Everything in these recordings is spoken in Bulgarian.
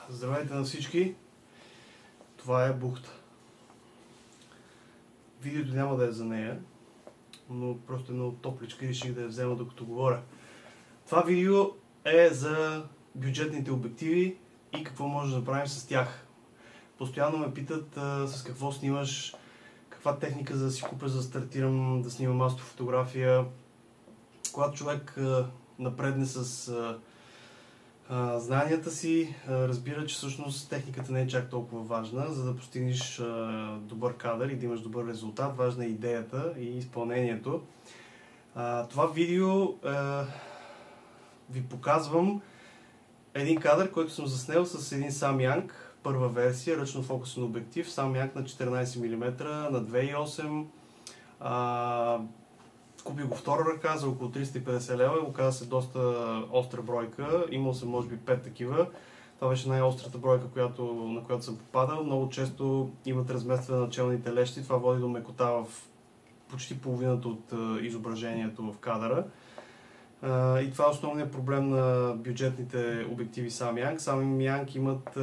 Здравейте на всички! Това е бухта. Видеото няма да е за нея, но просто е много топличка и реших да я взема докато говоря. Това видео е за бюджетните обективи и какво може да направим с тях. Постоянно ме питат с какво снимаш, каква техника за да си купя, за да стартирам да снимам астрофотография. Когато човек напредне с знанията си, разбира, че всъщност техниката не е чак толкова важна, за да постигнеш добър кадър и да имаш добър резултат. Важна е идеята и изпълнението. Това видео ви показвам един кадър, който съм заснел с един Samyang, първа версия, ръчно фокусен обектив, Samyang на 14 мм на 2.8. Купих го втора ръка за около 350 лева и оказа се доста остра бройка. Имал съм може би 5 такива. Това беше най-острата бройка, на която съм попадал. Много често имат разместване на челните лещи. Това води до мекота в почти половината от изображението в кадъра. И това е основният проблем на бюджетните обективи Samyang. Samyang имат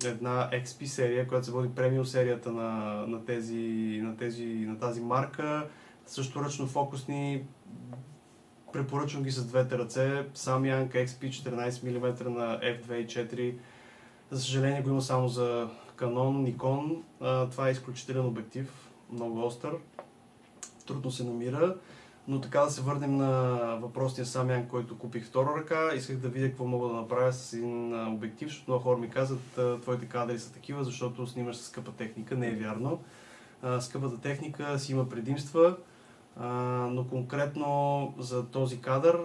една XP серия, която се води премиум серията на тази марка. Също ръчно фокусни, препоръчвам ги с двете ръце. Samyang XP 14 мм на f2.4. За съжаление го има само за Canon, Nikon. Това е изключителен обектив, много остър. Трудно се намира. Но така да се върнем на въпросния Samyang, който купих втора ръка. Исках да видя какво мога да направя с един обектив, защото много хора ми казват, твоите кадри са такива, защото снимаш с скъпа техника. Не е вярно. Скъпата техника си има предимства, но конкретно за този кадър,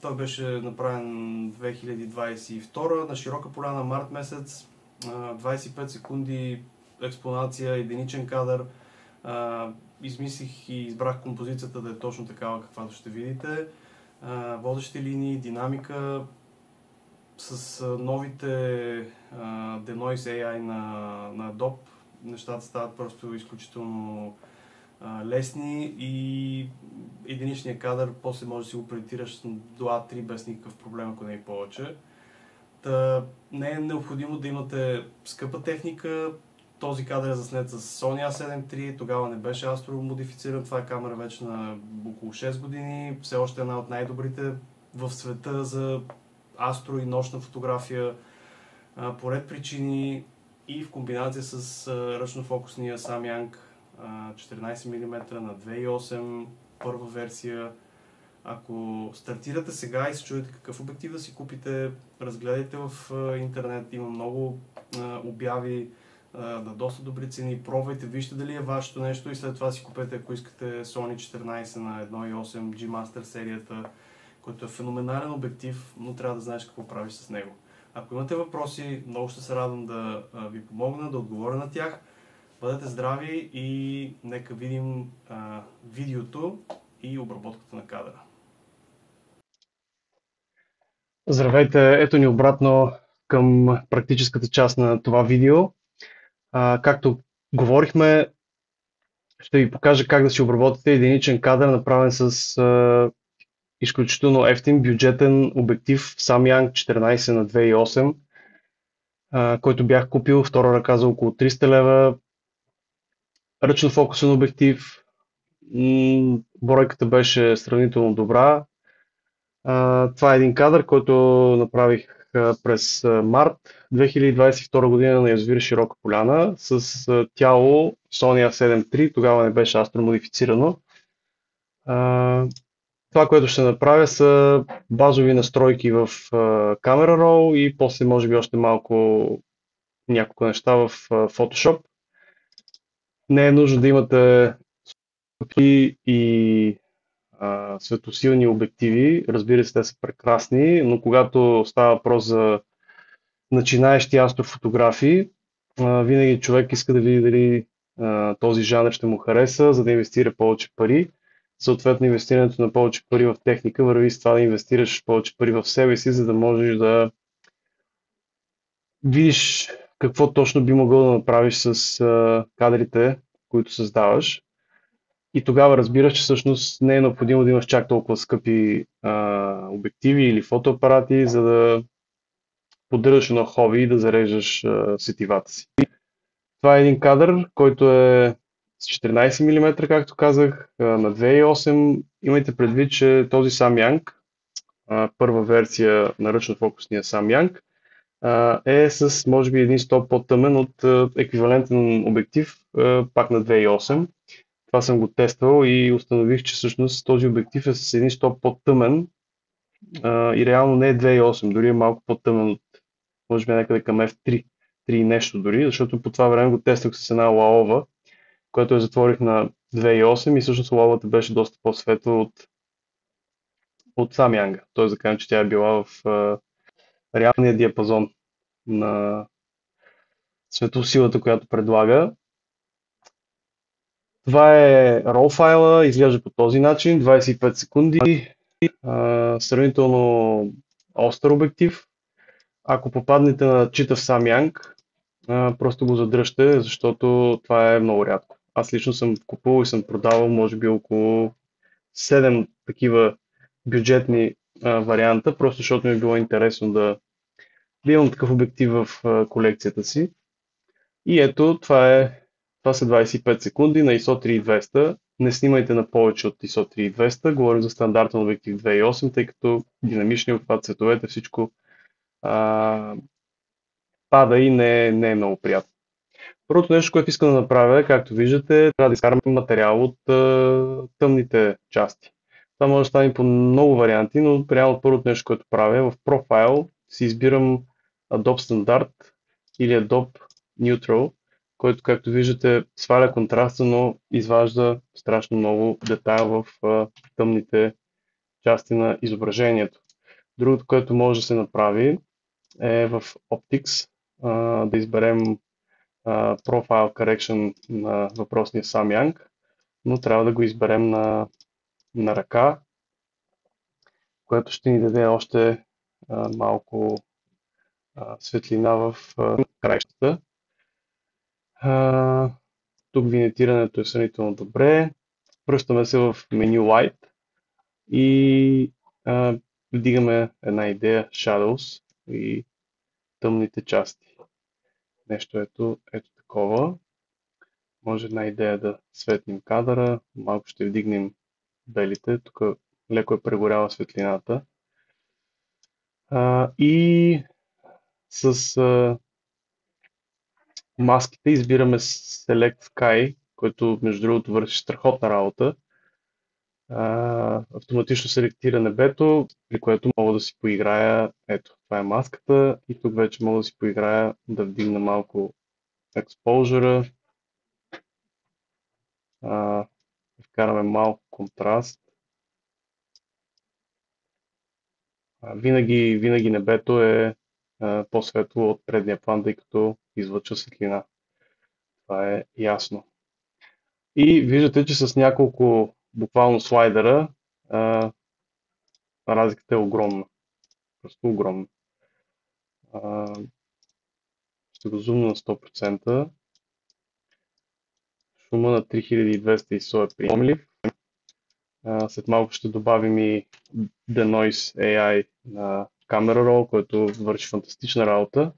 той беше направен 2022 на широка поляна, март месец, 25 секунди експонация, единичен кадър. Измислих и избрах композицията да е точно такава, каквато ще видите. Водещи линии, динамика, с новите Denoise AI на Adobe. Нещата стават просто изключително лесни и единичният кадър после може да си го проектираш до A3 без никакъв проблем, ако не и повече. Не е необходимо да имате скъпа техника. Този кадър е заснет с Sony A7 III, тогава не беше астро модифициран. Това е камера вече на около 6 години. Все още една от най-добрите в света за астро и нощна фотография. По ред причини и в комбинация с ръчнофокусния Samyang 14 мм на 2.8, първа версия. Ако стартирате сега и се чудите какъв обектив да си купите, разгледайте в интернет, има много обяви на доста добри цени, пробвайте, вижте дали е вашето нещо и след това си купете, ако искате, Sony 14 на 1.8 G-Master серията, който е феноменален обектив, но трябва да знаеш какво правиш с него. Ако имате въпроси, много ще се радвам да ви помогна, да отговоря на тях. Бъдете здрави и нека видим видеото и обработката на кадъра. Здравейте, ето ни обратно към практическата част на това видео. Както говорихме, ще ви покажа как да си обработите единичен кадър, направен с изключително евтин бюджетен обектив Samyang 14 на 2.8, който бях купил втора ръка за около 300 лева. Ръчно фокусен обектив, бройката беше сравнително добра. Това е един кадър, който направих през март 2022 година на язовир Широка поляна с тяло Sony A7 III, тогава не беше астромодифицирано. Това, което ще направя, са базови настройки в Camera Raw и после може би още няколко неща в Photoshop. Не е нужно да имате и светосилни обективи, разбира се, те са прекрасни, но когато става въпрос за начинаещи астрофотографии, винаги човек иска да види дали този жанр ще му хареса, за да инвестира повече пари. Съответно, инвестирането на повече пари в техника върви с това да инвестираш повече пари в себе си, за да можеш да видиш какво точно би могъл да направиш с кадрите, които създаваш. И тогава разбираш, че всъщност не е необходимо да имаш чак толкова скъпи обективи или фотоапарати, за да поддържаш едно хоби и да зареждаш сетивата си. Това е един кадър, който е с 14 мм, както казах, на 2.8. Имайте предвид, че този Samyang, първа версия на ръчно-фокусния Samyang, е с може би един стоп по-тъмен от еквивалентен обектив, пак на 2.8. Това съм го тествал и установих, че всъщност този обектив е с един стоп по-тъмен и реално не е 2.8, дори е малко по-тъмен от, може би някъде към F3, 3 и нещо дори, защото по това време го тествах с една лаова, която я затворих на 2.8 и всъщност лавата беше доста по-светла от Samyang. Т.е. да кажем, че тя е била в реалния диапазон на светлосилата, която предлага. Това е RAW файла, изглежда по този начин, 25 секунди, сравнително остър обектив. Ако попаднете на читав Samyang, просто го задръжте, защото това е много рядко. Аз лично съм купувал и съм продавал може би около 7 такива бюджетни варианта, просто защото ми е било интересно да имам такъв обектив в колекцията си. И ето, това са 25 секунди на ISO 3200. Не снимайте на повече от ISO 3200. Говорим за стандартен обектив 2.8, тъй като динамичният обхват, цветовете, всичко а, пада и не е много приятно. Първото нещо, което искам да направя, както виждате, трябва да изкарам материал от тъмните части. Това може да стане по много варианти, но реално първото нещо, което правя е в профайл си избирам Adobe Standard или Adobe Neutral, който, както виждате, сваля контраста, но изважда страшно много детайл в тъмните части на изображението. Другото, което може да се направи е в Optics да изберем Profile Correction на въпросния Samyang, но трябва да го изберем на ръка, което ще ни даде още малко светлина в краищата. Тук винетирането е сравнително добре. Връщаме се в меню Light и вдигаме една идея Shadows и тъмните части. Нещо ето такова. Може една идея да светнем кадъра, малко ще вдигнем белите, тук леко е прегоряла светлината. И с маските избираме Select Sky, който между другото върши страхотна работа. Автоматично селектира небето, при което мога да си поиграя. Ето, това е маската и тук вече мога да си поиграя, да вдигна малко exposure, вкараме малко контраст. Винаги небето е по-светло от предния план, тъй като излъчва светлина. Това е ясно. И виждате, че с няколко буквално слайдера разликата е огромна. Просто огромна. Ще го зумна на 100%. Шума на 3200 ISO е приемлив. След малко ще добавим и Denoise AI на Camera Raw, който върши фантастична работа.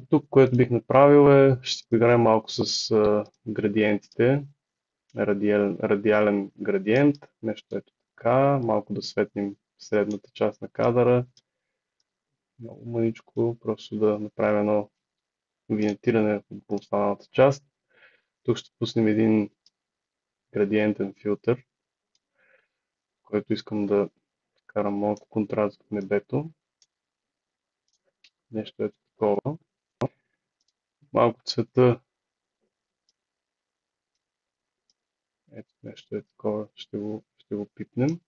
Тук, което бих направил ще си поиграем малко с градиентите. Радиален градиент, нещо ето така. Малко да светнем средната част на кадъра. Много мъничко, просто да направим едно винетиране по останалата част. Тук ще пуснем един градиентен филтър, който искам да вкарам малко контраст в небето. Нещо ето такова. Малко цвета. Ето нещо е такова, ще го пипнем.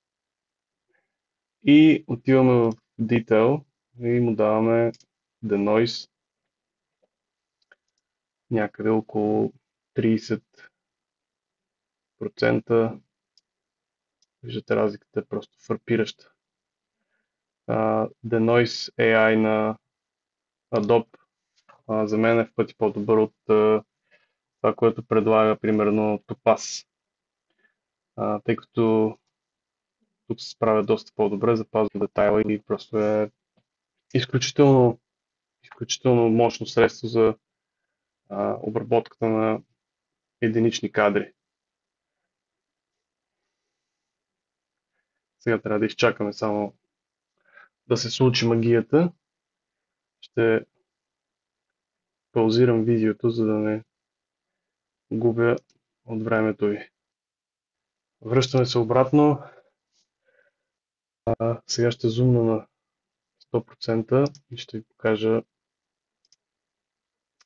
И отиваме в Detail и му даваме Denoise някъде около 30%. Виждате, разликата е просто фрапираща. Denoise AI на Adobe за мен е в пъти по-добър от това, което предлага примерно Topaz. Тъй като тук се справя доста по-добре, запазва детайла и просто е изключително, изключително мощно средство за обработката на единични кадри. Сега трябва да изчакаме само да се случи магията. Ще паузирам видеото, за да не губя от времето ви. Връщаме се обратно. Сега ще зумна на 100% и ще ви покажа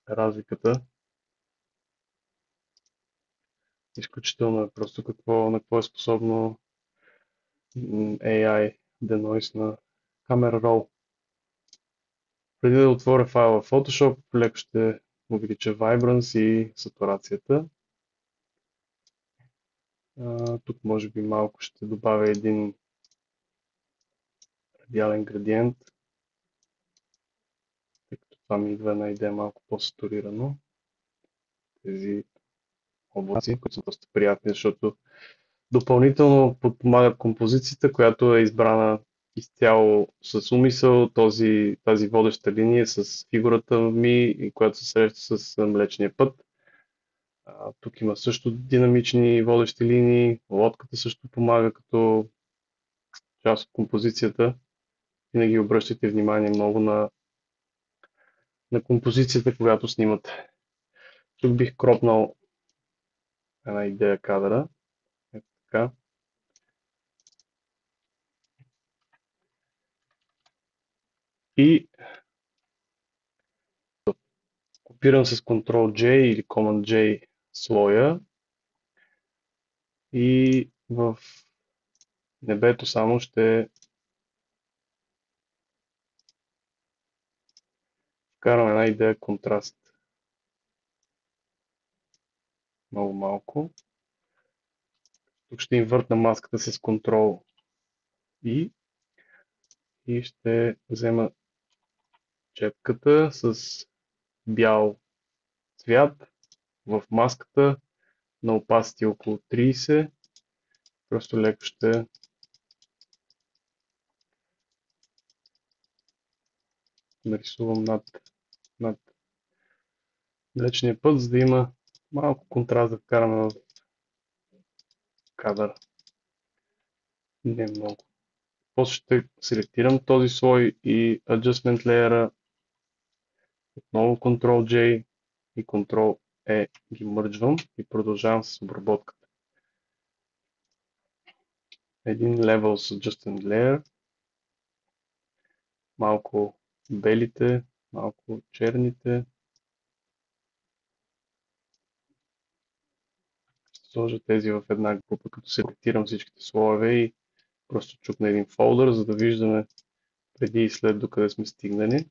разликата. Изключително е просто на какво е способно AI Denoise на Camera Raw. Преди да отворя файла в Photoshop, леко ще увелича Vibrance и сатурацията. Тук може би малко ще добавя един радиален градиент, тъй като това ми идва една идея малко по-сатурирано. Тези облаци, които са доста приятни, защото допълнително подпомагат композицията, която е избрана изцяло с умисъл, тази водеща линия с фигурата ми, и която се среща с Млечния път. Тук има също динамични водещи линии, лодката също помага като част от композицията. Винаги обръщайте внимание много на композицията, когато снимате. Тук бих кропнал една идея кадъра. Ето така. И копирам с Ctrl-J или Command-J слоя и в небето само ще вкарам една идея контраст. Много малко. Тук ще инвъртна маската с Ctrl и ще взема четката с бял цвят в маската на opacity около 30. Просто леко ще нарисувам над Млечния път, за да има малко контраст да вкараме в кадър. Не много. После ще селектирам този слой и Adjustment Layer, отново Ctrl-J и Ctrl-E ги мърджвам и продължавам с обработката. Един Level с Adjustment Layer, малко белите, малко черните. Ще сложа тези в една група, като селектирам всичките слоеве и просто чукна един фолдър, за да виждаме преди и след докъде сме стигнали.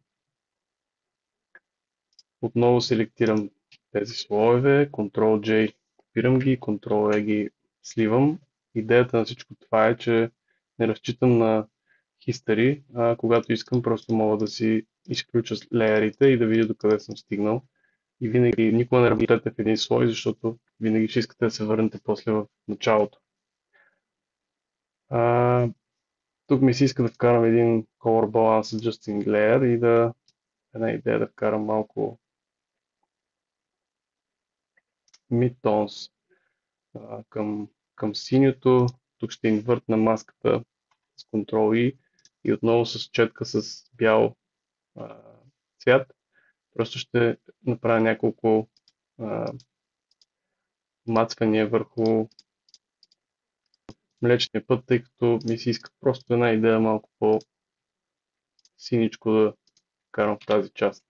Отново селектирам тези слоеве, Ctrl-J, копирам ги, Ctrl-E ги сливам. Идеята на всичко това е, че не разчитам на history, а когато искам, просто мога да си изключа леерите и да видя докъде съм стигнал. И винаги, никога не работете в един слой, защото винаги ще искате да се върнете после в началото. Тук ми се иска да вкарам един Color Balance Adjusting Layer и една идея да вкарам малко Mid-Tones към синьото. Тук ще инвъртна маската с Ctrl-E и отново с четка с бял цвят. Просто ще направя няколко мацкания върху Млечния път, тъй като ми се иска просто една идея малко по-синичко да вкарам в тази част.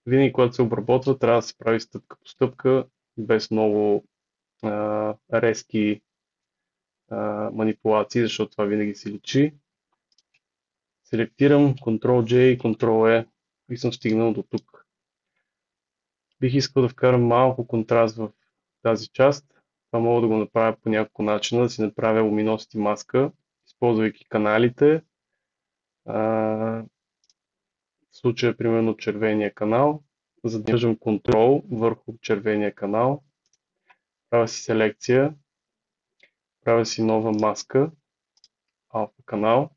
Винаги, когато се обработва, трябва да се прави стъпка по стъпка, без много резки манипулации, защото това винаги се личи. Селектирам Ctrl-J, Ctrl-E и съм стигнал до тук. Бих искал да вкарам малко контраст в тази част. Това мога да го направя по няколко начина, да си направя luminosity маска, използвайки каналите. В случая, примерно, червения канал. Задържам Ctrl върху червения канал. Правя си селекция. Правя си нова маска, алфа канал.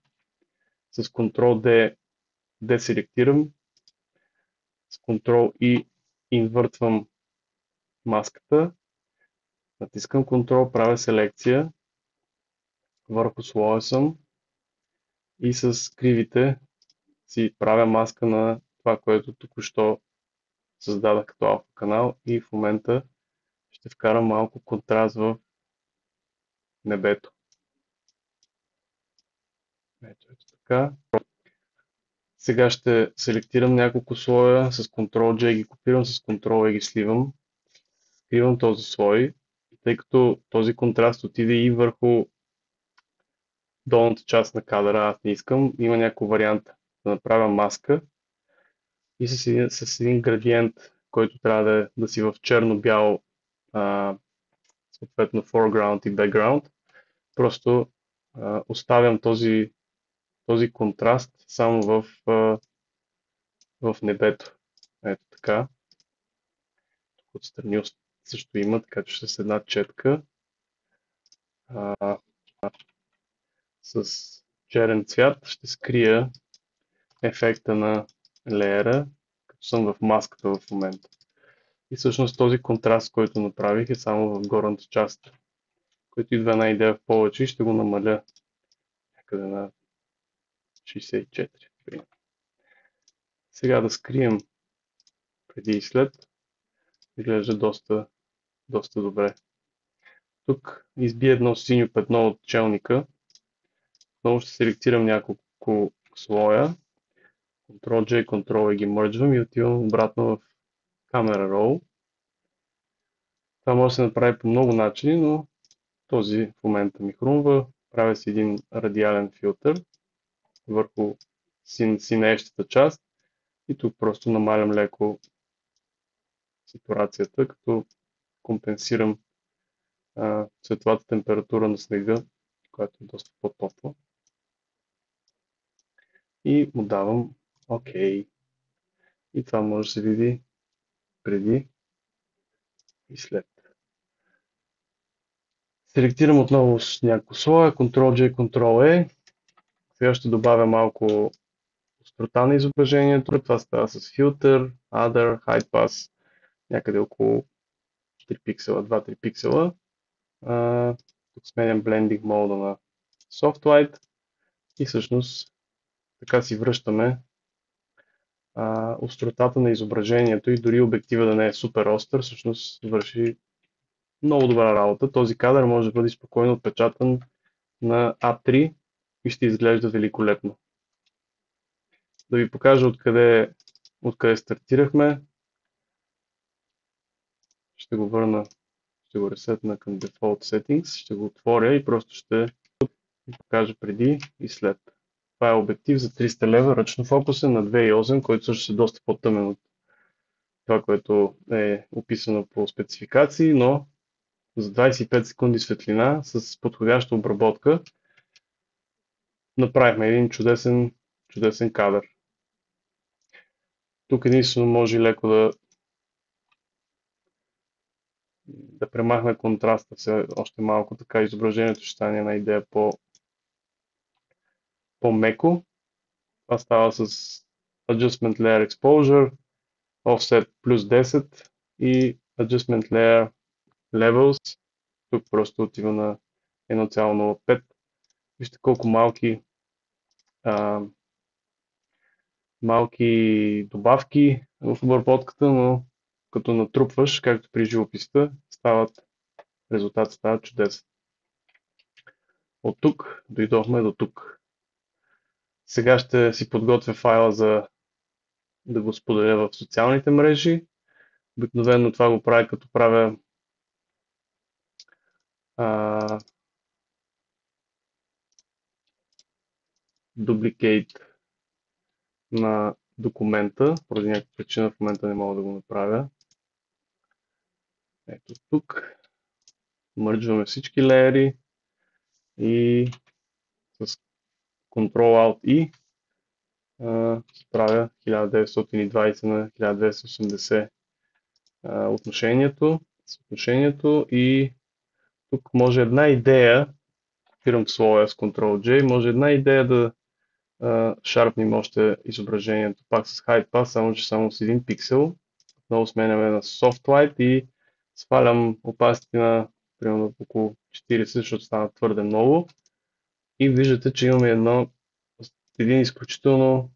с Ctrl-D деселектирам, с Ctrl-I инвъртвам маската, натискам Ctrl, правя селекция, върху слоя съм и с кривите си правя маска на това, което току-що създадах като алфа канал и в момента ще вкарам малко контраст в небето. Ето така. Сега ще селектирам няколко слоя, с Ctrl-J ги копирам, с Ctrl-E ги сливам. Скривам този слой, тъй като този контраст отиде и върху долната част на кадъра, аз не искам. Има няколко варианта да направя маска и с един градиент, който трябва да си в черно-бял, съответно foreground и background. Просто оставям този контраст само в небето. Ето така. Отстрани също има, така че с една четка с черен цвят ще скрия ефекта на леера, като съм в маската в момента. И всъщност този контраст, който направих, е само в горната част, който идва една идея в повече и ще го намаля някъде на 64. Сега да скрием преди и след. Изглежда доста добре. Тук избия едно синьо петно от челника. Отново ще селектирам няколко слоя. Ctrl-J, Ctrl-E ги мърджвам и отивам обратно в Camera Raw. Това може да се направи по много начини, но този в момента ми хрумва. Правя си един радиален филтър върху синеещата част и тук просто намалям леко сатурацията, като компенсирам светлата температура на снега, която е доста по-топла. И му давам ОК. И това може да се види преди и след. Селектирам отново с няколко слоя, Ctrl-J, Ctrl-E. Сега ще добавя малко острота на изображението. Това става с филтър, Other, Hide Pass, някъде около 3 пиксела, 2-3 пиксела. Тук сменям Blending мода на Soft Light и всъщност така си връщаме остротата на изображението и дори обектива да не е супер остър, всъщност върши много добра работа. Този кадър може да бъде спокойно отпечатан на A3 и ще изглежда великолепно. Да ви покажа откъде стартирахме. Ще го върна, ще го ресетна към Default Settings, ще го отворя и просто ще ви покажа преди и след. Това е обектив за 300 лева, ръчно фокусен на 2.8, който също е доста по-тъмен от това, което е описано по спецификации, но за 25 секунди светлина с подходяща обработка направихме един чудесен кадър. Тук единствено може леко да премахна контраста още малко, така изображението ще стане една идея по-меко. Това става с Adjustment Layer Exposure, Offset плюс 10 и Adjustment Layer Levels. Тук просто отива на 1,05. Вижте колко малки добавки в обработката, но като натрупваш, както при живописта, резултатът става чудесен. От тук дойдохме до тук. Сега ще си подготвя файла за да го споделя в социалните мрежи. Обикновено това го правя като правя дубликейт на документа. Поради някаква причина в момента не мога да го направя. Ето тук. Мърджваме всички леери и с Ctrl-Alt-I правя 1920 на 1280 съотношението и тук може една идея, спирам слоя с Ctrl-J, може една идея шарпнем още изображението пак с Hide Path, само че само с един пиксел. Отново сменяме на Soft Light и свалям опасите на примерно около 40, защото стана твърде много. И виждате, че имаме един изключително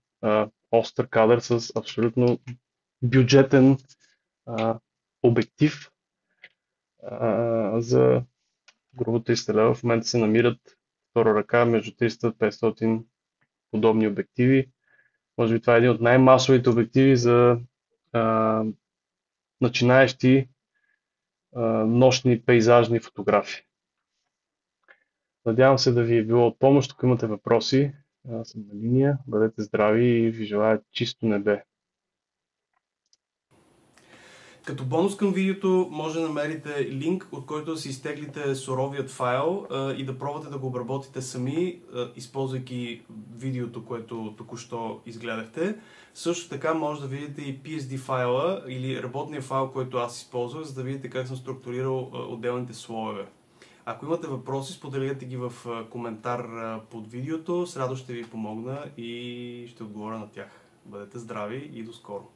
остър кадър с абсолютно бюджетен обектив за грубо 300 лева. В момента се намират втора ръка между 300-500 подобни обективи. Може би това е един от най-масовите обективи за начинаещи нощни пейзажни фотографии. Надявам се да ви е било от помощ. Ако имате въпроси, аз съм на линия. Бъдете здрави и ви желая чисто небе. Като бонус към видеото може да намерите линк, от който да си изтеглите суровият файл и да пробвате да го обработите сами, използвайки видеото, което току-що изгледахте. Също така може да видите и PSD файла или работния файл, който аз използвах, за да видите как съм структурирал отделните слоеве. Ако имате въпроси, споделете ги в коментар под видеото. С радост ще ви помогна и ще отговоря на тях. Бъдете здрави и до скоро!